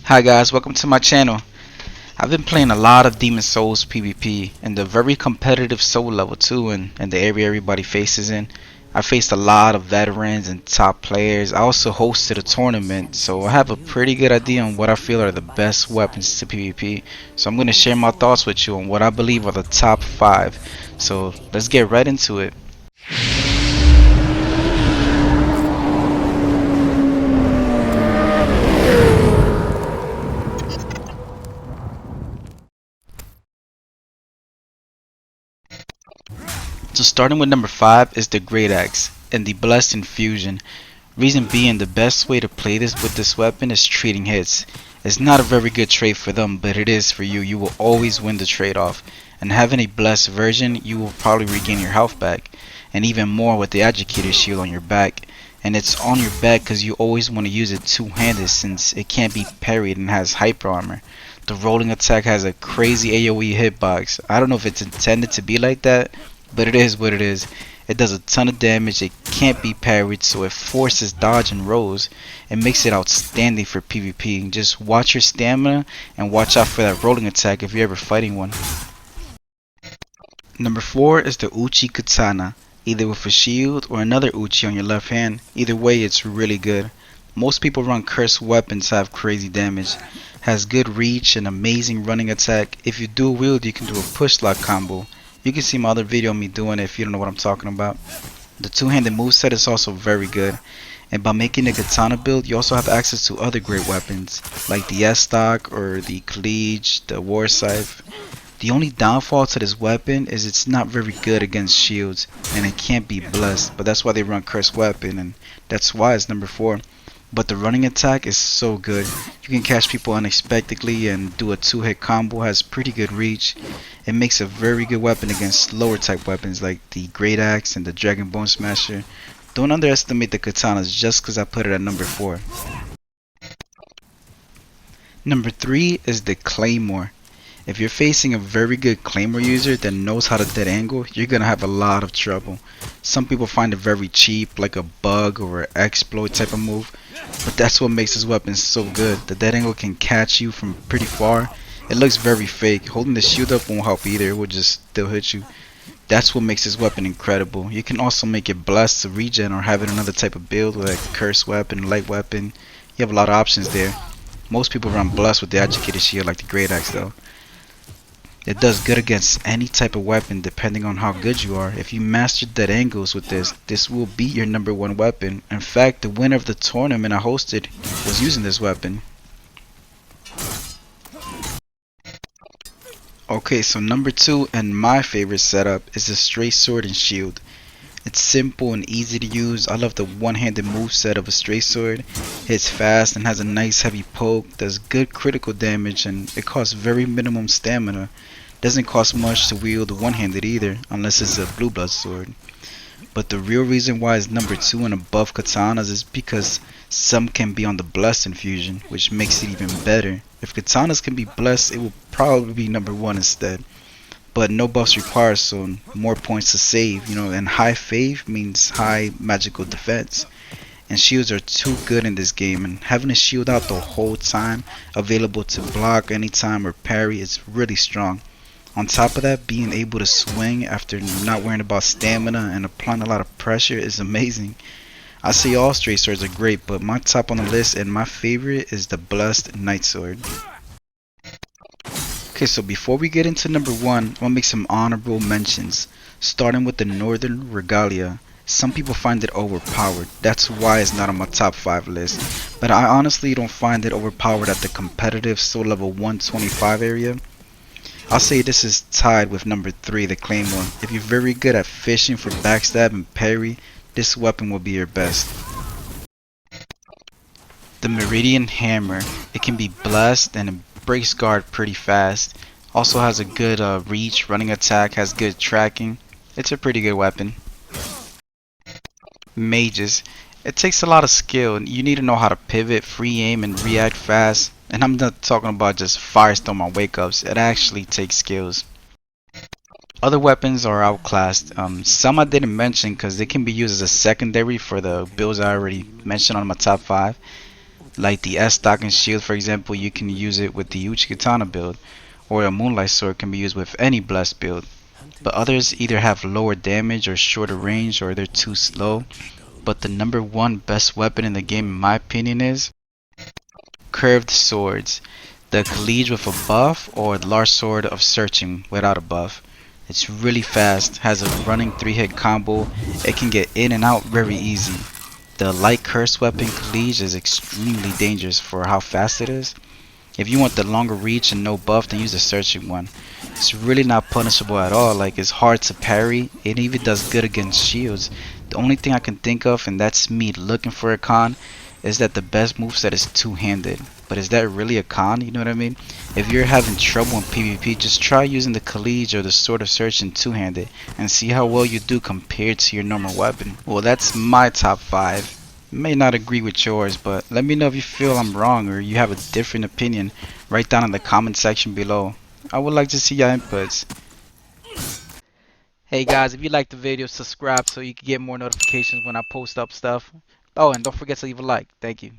Hi guys, welcome to my channel. I've been playing a lot of Demon Souls PvP and the very competitive soul level too in the area everybody faces in. I faced a lot of veterans and top players. I also hosted a tournament, so I have a pretty good idea on what I feel are the best weapons to PvP. So I'm going to share my thoughts with you on what I believe are the top 5. So let's get right into it. So starting with number 5 is the Great Axe and the Blessed Infusion. Reason being, the best way to play this with this weapon is trading hits. It's not a very good trade for them, but it is for you. You will always win the trade-off. And having a blessed version, you will probably regain your health back. And even more with the Educator Shield on your back. And it's on your back because you always want to use it two-handed since it can't be parried and has hyper armor. The rolling attack has a crazy AoE hitbox. I don't know if it's intended to be like that, but it is what it is. It does a ton of damage, it can't be parried, so it forces dodge and rolls. It makes it outstanding for PvP. Just watch your stamina and watch out for that rolling attack if you're ever fighting one. Number 4 is the Uchi Katana, either with a shield or another Uchi on your left hand. Either way, it's really good. Most people run cursed weapons to have crazy damage. Has good reach and amazing running attack. If you dual wield, you can do a push lock combo. You can see my other video of me doing it if you don't know what I'm talking about. The two-handed moveset is also very good. And by making the katana build, you also have access to other great weapons, like the S-Stock or the Cleage, the War Scythe. The only downfall to this weapon is it's not very good against shields, and it can't be blessed, but that's why they run cursed weapon, and that's why it's number 4. But the running attack is so good. You can catch people unexpectedly and do a 2-hit combo, has pretty good reach. It makes a very good weapon against slower type weapons like the Great Axe and the Dragon Bone Smasher. Don't underestimate the katanas just because I put it at number 4. Number 3 is the Claymore. If you're facing a very good Claymore user that knows how to dead angle, you're gonna have a lot of trouble. Some people find it very cheap, like a bug or an exploit type of move, but that's what makes this weapon so good. The dead angle can catch you from pretty far. It looks very fake. Holding the shield up won't help either, it will just still hit you. That's what makes this weapon incredible. You can also make it blessed to regen or have it another type of build like curse weapon, light weapon. You have a lot of options there. Most people run blessed with the Educated Shield like the Great Axe though. It does good against any type of weapon depending on how good you are. If you master dead angles with this will be your number 1 weapon. In fact, the winner of the tournament I hosted was using this weapon. Okay, so number 2 and my favorite setup is the straight sword and shield. It's simple and easy to use. I love the one-handed moveset of a straight sword. Hits fast and has a nice heavy poke, does good critical damage, and it costs very minimum stamina. Doesn't cost much to wield one-handed either, unless it's a blue blood sword. But the real reason why it's number 2 and above katanas is because some can be on the blessed infusion, which makes it even better. If katanas can be blessed, it will probably be number 1 instead. But no buffs required, so more points to save, and high faith means high magical defense. And shields are too good in this game, and having a shield out the whole time, available to block anytime or parry, is really strong. On top of that, being able to swing after not worrying about stamina and applying a lot of pressure is amazing. I say all straight swords are great, but my top on the list and my favorite is the Blessed Night Sword. Okay, so before we get into number 1, I'll make some honorable mentions, starting with the Northern Regalia. Some people find it overpowered, that's why it's not on my top 5 list, but I honestly don't find it overpowered at the competitive soul level 125 area. I'll say this is tied with number 3, the Claymore. If you're very good at fishing for backstab and parry, this weapon will be your best. The Meridian Hammer. It can be blessed and it breaks guard pretty fast. Also has a good reach, running attack, has good tracking. It's a pretty good weapon. Mages. It takes a lot of skill. You need to know how to pivot, free aim, and react fast. And I'm not talking about just firestorm on wake ups. It actually takes skills. Other weapons are outclassed. Some I didn't mention because they can be used as a secondary for the builds I already mentioned on my top 5. Like the S stock and shield, for example, you can use it with the Uchi Katana build, or a Moonlight Sword can be used with any blessed build. But others either have lower damage or shorter range, or they're too slow. But the number one best weapon in the game, in my opinion, is curved swords. The Collige with a buff, or the large sword of searching without a buff. It's really fast, has a running 3-hit combo, it can get in and out very easy. The light curse weapon Collige is extremely dangerous for how fast it is. If you want the longer reach and no buff, then use the searching one. It's really not punishable at all, like it's hard to parry, it even does good against shields. The only thing I can think of, and that's me looking for a con, is that the best moveset is two-handed. But is that really a con? You know what I mean? If you're having trouble in PvP, just try using the Collige or the Sword of Searching two-handed and see how well you do compared to your normal weapon. Well, that's my top 5. May not agree with yours, but let me know if you feel I'm wrong or you have a different opinion. Write down in the comment section below. I would like to see your inputs. Hey guys, if you like the video, subscribe so you can get more notifications when I post up stuff. Oh, and don't forget to leave a like. Thank you.